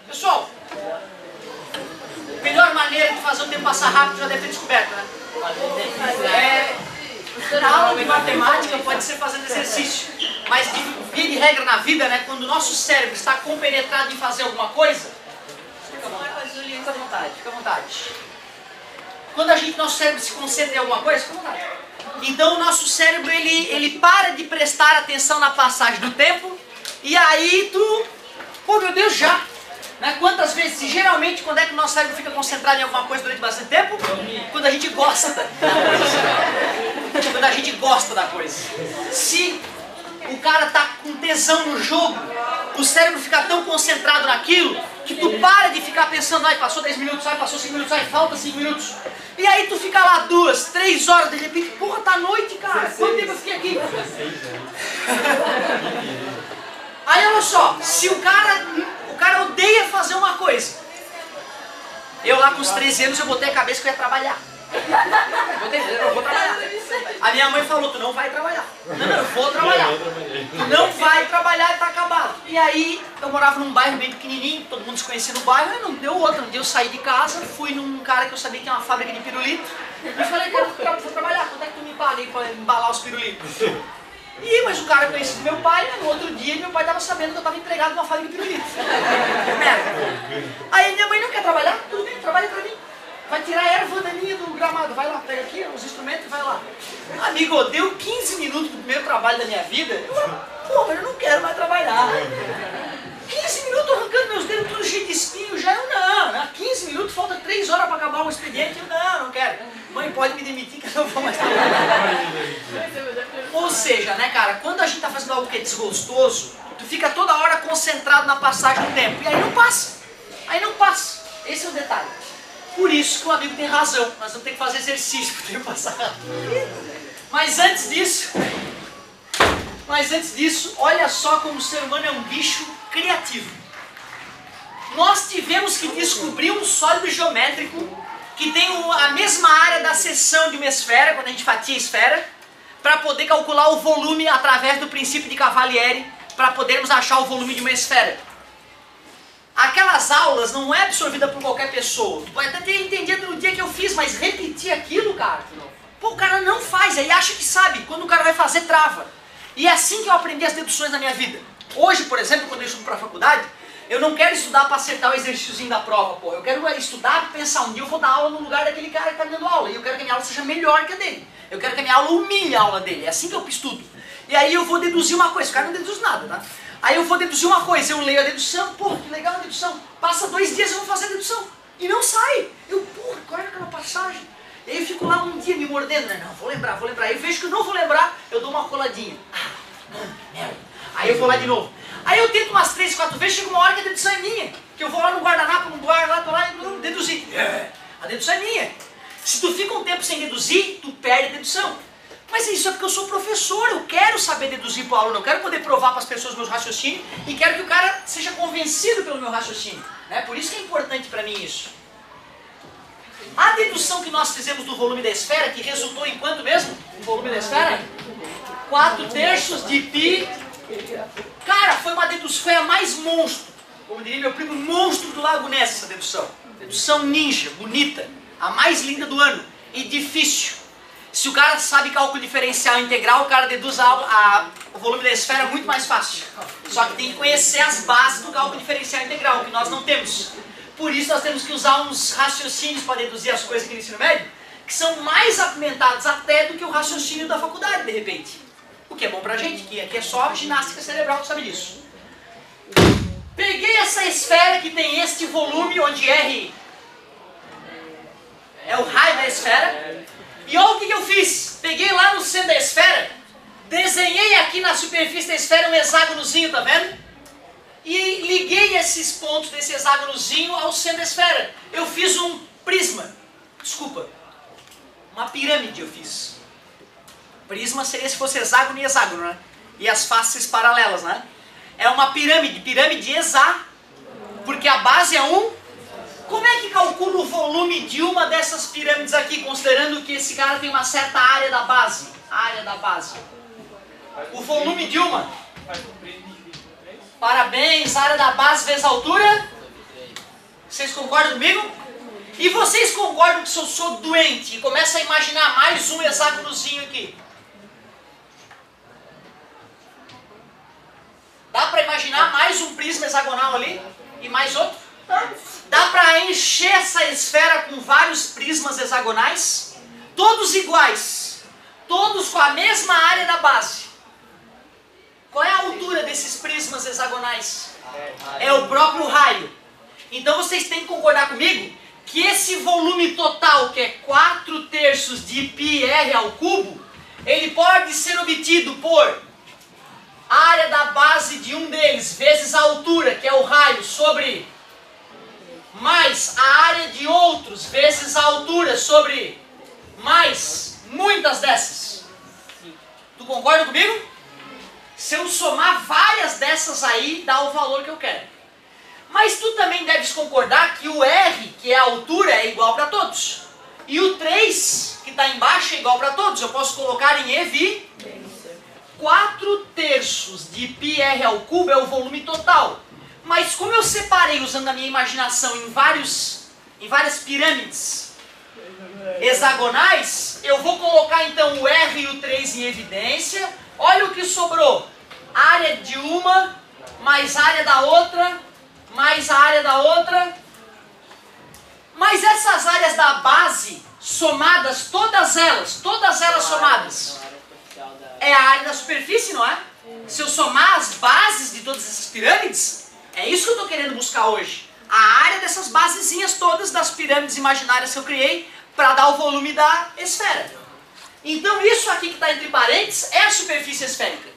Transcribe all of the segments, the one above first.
Pessoal, a melhor maneira de fazer o tempo passar rápido já deve ter descoberto, né? Na aula de matemática pode ser fazendo exercício, mas de via de regra na vida, né, quando o nosso cérebro está compenetrado em fazer alguma coisa, fica à vontade, fica à vontade. Quando nosso cérebro se concentra em alguma coisa, fica à vontade. Então o nosso cérebro ele para de prestar atenção na passagem do tempo e aí pô, meu Deus, já! Né? Quantas vezes, geralmente, quando é que o nosso cérebro fica concentrado em alguma coisa durante bastante tempo? Quando a gente gosta da coisa. Quando a gente gosta da coisa. Se o cara tá com tesão no jogo, o cérebro fica tão concentrado naquilo que tu para de ficar pensando, ai, passou 10 minutos, ai, passou 5 minutos, ai, falta 5 minutos. E aí tu fica lá 2, 3 horas, de repente, porra, tá noite, cara, quanto tempo eu fiquei aqui? Aí olha só, se o cara odeia fazer uma coisa. Eu lá com os 13 anos eu botei a cabeça que eu ia trabalhar. Eu vou trabalhar. A minha mãe falou, tu não vai trabalhar. Não, eu vou trabalhar. Tu não vai trabalhar e tá acabado. E aí eu morava num bairro bem pequenininho, todo mundo se conhecia no bairro, e não deu outra. Um dia eu saí de casa, fui num cara que eu sabia que tinha uma fábrica de pirulito, e falei, cara, eu vou trabalhar, quanto é que tu me paga aí pra embalar os pirulitos? Mas o cara conhecia do meu pai, né? No outro dia meu pai estava sabendo que eu estava empregado numa fábrica de pirulito. Merda. Aí minha mãe não quer trabalhar? Tudo bem, trabalha pra mim. Vai tirar a erva daninha do gramado, vai lá, pega aqui os instrumentos e vai lá. Amigo, deu 15 minutos do primeiro trabalho da minha vida, pô, mas eu não quero mais trabalhar. 15 minutos arrancando meus dedos tudo cheio de espinho, já eu não, né? 15 minutos, falta 3 horas para acabar um expediente, eu não quero. Mãe, pode me demitir que eu não vou mais trabalhar. Ou seja, né, cara, quando a gente tá fazendo algo que é desgostoso, tu fica toda hora concentrado na passagem do tempo, e aí não passa. Aí não passa. Esse é o detalhe. Por isso que o amigo tem razão, nós vamos ter que fazer exercício para o tempo passar rápido. Mas antes disso, olha só como o ser humano é um bicho criativo. Nós tivemos que descobrir um sólido geométrico que tem a mesma área da seção de uma esfera, quando a gente fatia a esfera, para poder calcular o volume através do princípio de Cavalieri, para podermos achar o volume de uma esfera. Aquelas aulas não é absorvida por qualquer pessoa. Tu pode até ter entendido no dia que eu fiz, mas repetir aquilo, cara, pô, o cara não faz, aí acha que sabe. Quando o cara vai fazer, trava. E é assim que eu aprendi as deduções na minha vida. Hoje, por exemplo, quando eu estudo para a faculdade, eu não quero estudar para acertar o exercíciozinho da prova, pô. Eu quero estudar, pensar, um dia eu vou dar aula no lugar daquele cara que está dando aula. E eu quero que a minha aula seja melhor que a dele. Eu quero que a minha aula humilhe a aula dele. É assim que eu estudo. E aí eu vou deduzir uma coisa. O cara não deduz nada, tá? Aí eu vou deduzir uma coisa. Eu leio a dedução. Pô, que legal a dedução. Passa 2 dias eu vou fazer a dedução. E não sai. Eu, porra, qual é aquela passagem? E aí eu fico lá um dia me mordendo. Né? Não, vou lembrar. Aí eu vejo que eu não vou lembrar. Eu dou uma coladinha. Merda. Aí eu vou lá de novo. Aí eu tento umas 3, 4 vezes, chega uma hora que a dedução é minha. Que eu vou lá no guardanapo, no bar, lá, tô lá e deduzi. A dedução é minha. Se tu fica um tempo sem deduzir, tu perde a dedução. Mas isso é porque eu sou professor, eu quero saber deduzir para o aluno, eu quero poder provar para as pessoas meus raciocínios e quero que o cara seja convencido pelo meu raciocínio. Né? Por isso que é importante para mim isso. A dedução que nós fizemos do volume da esfera, que resultou em quanto mesmo? O volume da esfera? 4/3 de π. Cara, foi uma dedução, foi a mais monstro. Como diria meu primo, monstro do Lago Ness, essa dedução. Dedução ninja, bonita, a mais linda do ano e difícil. Se o cara sabe cálculo diferencial integral, o cara deduz o volume da esfera muito mais fácil. Só que tem que conhecer as bases do cálculo diferencial integral, que nós não temos. Por isso nós temos que usar uns raciocínios para deduzir as coisas aqui no ensino médio, que são mais apimentados até do que o raciocínio da faculdade, de repente. O que é bom pra gente, que aqui é só ginástica cerebral, tu sabe disso. Peguei essa esfera que tem este volume, onde R é o raio da esfera. E olha o que eu fiz. Peguei lá no centro da esfera, desenhei aqui na superfície da esfera um hexágonozinho, tá vendo? E liguei esses pontos desse hexágonozinho ao centro da esfera. Eu fiz um prisma. Desculpa. Uma pirâmide eu fiz. Prisma seria se fosse hexágono e hexágono, né? E as faces paralelas, né? É uma pirâmide. Pirâmide hexá. Porque a base é um. Como é que calcula o volume de uma dessas pirâmides aqui, considerando que esse cara tem uma certa área da base? área da base. O volume de uma. Parabéns, área da base vezes a altura. Vocês concordam comigo? E vocês concordam que se eu sou doente e começo a imaginar mais um hexágonozinho aqui? Dá para imaginar mais um prisma hexagonal ali? E mais outro? Dá para encher essa esfera com vários prismas hexagonais? Todos iguais. Todos com a mesma área da base. Qual é a altura desses prismas hexagonais? É o próprio raio. Então vocês têm que concordar comigo que esse volume total, que é 4/3 de πr ao cubo, ele pode ser obtido por a área da base de um deles vezes a altura, que é o raio, sobre mais a área de outros vezes a altura sobre mais muitas dessas. Tu concorda comigo? Se eu somar várias dessas aí, dá o valor que eu quero. Mas tu também deves concordar que o R, que é a altura, é igual para todos. E o 3, que está embaixo, é igual para todos. Eu posso colocar em evidência. 4/3 de πr ao cubo é o volume total. Mas como eu separei, usando a minha imaginação, em várias pirâmides hexagonais, eu vou colocar então o R e o 3 em evidência. Olha o que sobrou. Área de uma, mais área da outra, mais a área da outra. Mas essas áreas da base, somadas, todas elas somadas, é a área da superfície, não é? Se eu somar as bases de todas essas pirâmides, é isso que eu estou querendo buscar hoje. A área dessas basezinhas todas das pirâmides imaginárias que eu criei para dar o volume da esfera. Então isso aqui que está entre parênteses é a superfície esférica.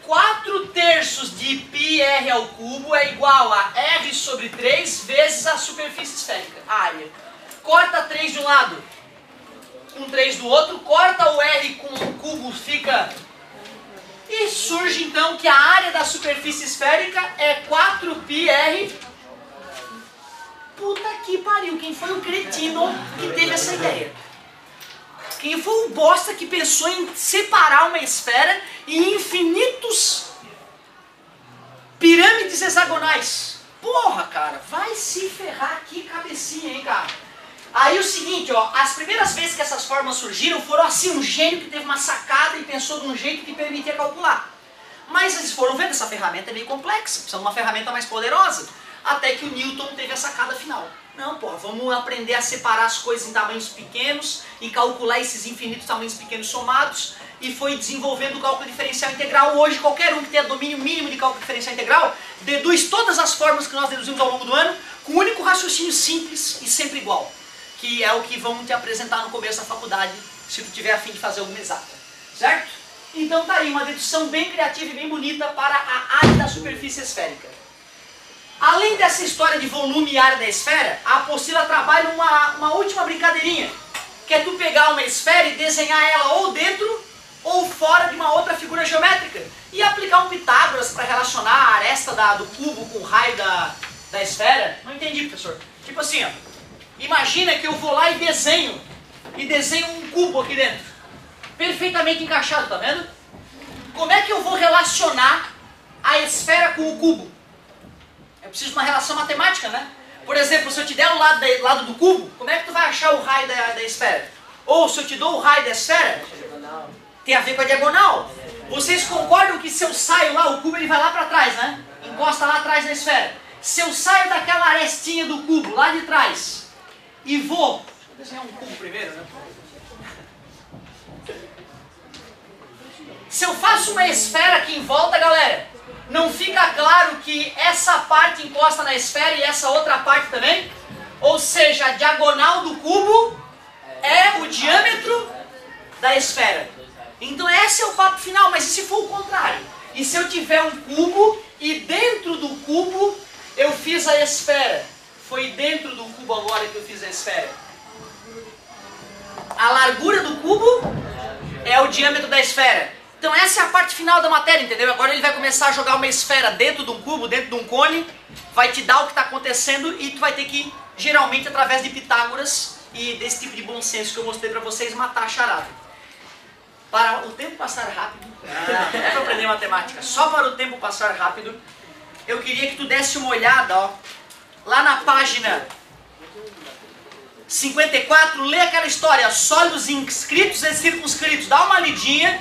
4/3 de πr ao cubo é igual a R sobre 3 vezes a superfície esférica, a área. Corta 3 de um lado com 3 do outro, corta o R com o cubo, fica... E surge então que a área da superfície esférica é 4πr. Puta que pariu, quem foi o cretino que teve essa ideia? Quem foi o bosta que pensou em separar uma esfera em infinitos pirâmides hexagonais? Porra, cara, vai se ferrar que cabecinha, hein, cara? Aí o seguinte, ó, as primeiras vezes que essas formas surgiram foram assim, um gênio que teve uma sacada e pensou de um jeito que permitia calcular. Mas eles foram vendo, essa ferramenta é meio complexa, precisa de uma ferramenta mais poderosa. Até que o Newton teve a sacada final. Não, porra, vamos aprender a separar as coisas em tamanhos pequenos e calcular esses infinitos tamanhos pequenos somados. E foi desenvolvendo o cálculo diferencial integral. Hoje, qualquer um que tenha domínio mínimo de cálculo diferencial integral deduz todas as formas que nós deduzimos ao longo do ano com um único raciocínio simples e sempre igual. Que é o que vamos te apresentar no começo da faculdade, se tu tiver a fim de fazer alguma exata. Certo? Então tá aí, uma dedução bem criativa e bem bonita para a área da superfície esférica. Além dessa história de volume e área da esfera, a apostila trabalha uma última brincadeirinha, que é tu pegar uma esfera e desenhar ela ou dentro ou fora de uma outra figura geométrica e aplicar um Pitágoras para relacionar a aresta do cubo com o raio da esfera. Não entendi, professor. Tipo assim, ó, imagina que eu vou lá e desenho um cubo aqui dentro, perfeitamente encaixado, tá vendo? Como é que eu vou relacionar a esfera com o cubo? Eu preciso de uma relação matemática, né? Por exemplo, se eu te der o lado do cubo, como é que tu vai achar o raio da esfera? Ou se eu te dou o raio da esfera, tem a ver com a diagonal. Vocês concordam que se eu saio lá, o cubo ele vai lá para trás, né? Encosta lá atrás da esfera. Se eu saio daquela arestinha do cubo, lá de trás, e vou... Deixa eu desenhar um cubo primeiro, né? Se eu faço uma esfera aqui em volta, galera, não fica claro que essa parte encosta na esfera e essa outra parte também? Ou seja, a diagonal do cubo é o diâmetro da esfera. Então esse é o papo final, mas e se for o contrário? E se eu tiver um cubo e dentro do cubo eu fiz a esfera? Foi dentro do cubo agora que eu fiz a esfera. A largura do cubo é o diâmetro da esfera. Então essa é a parte final da matéria, entendeu? Agora ele vai começar a jogar uma esfera dentro de um cubo, dentro de um cone, vai te dar o que está acontecendo e tu vai ter que, geralmente através de Pitágoras e desse tipo de bom senso que eu mostrei para vocês, matar a charada. para o tempo passar rápido, não é para aprender matemática, só para o tempo passar rápido, eu queria que tu desse uma olhada, ó, lá na página 54, lê aquela história, sólidos inscritos e circunscritos, dá uma lidinha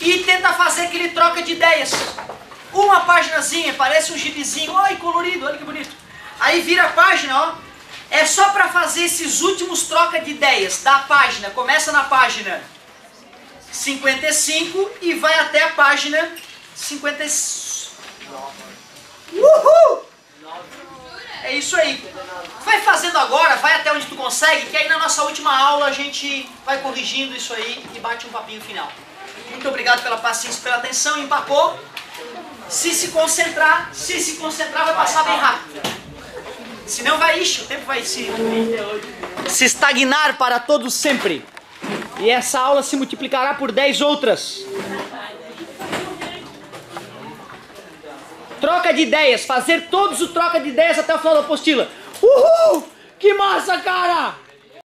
e tenta fazer aquele troca de ideias. Uma paginazinha, parece um gibizinho, olha colorido, olha que bonito. Aí vira a página, ó, é só para fazer esses últimos troca de ideias da página, começa na página 55 e vai até a página 59. Uhul! É isso aí. Vai fazendo agora, vai até onde tu consegue, que aí na nossa última aula a gente vai corrigindo isso aí e bate um papinho final. Muito obrigado pela paciência e pela atenção. Empacou? Se concentrar vai passar bem rápido. Senão vai, o tempo vai se estagnar para todos sempre. E essa aula se multiplicará por 10 outras. Troca de ideias, fazer todos o troca de ideias até o final da apostila. Uhul! Que massa, cara!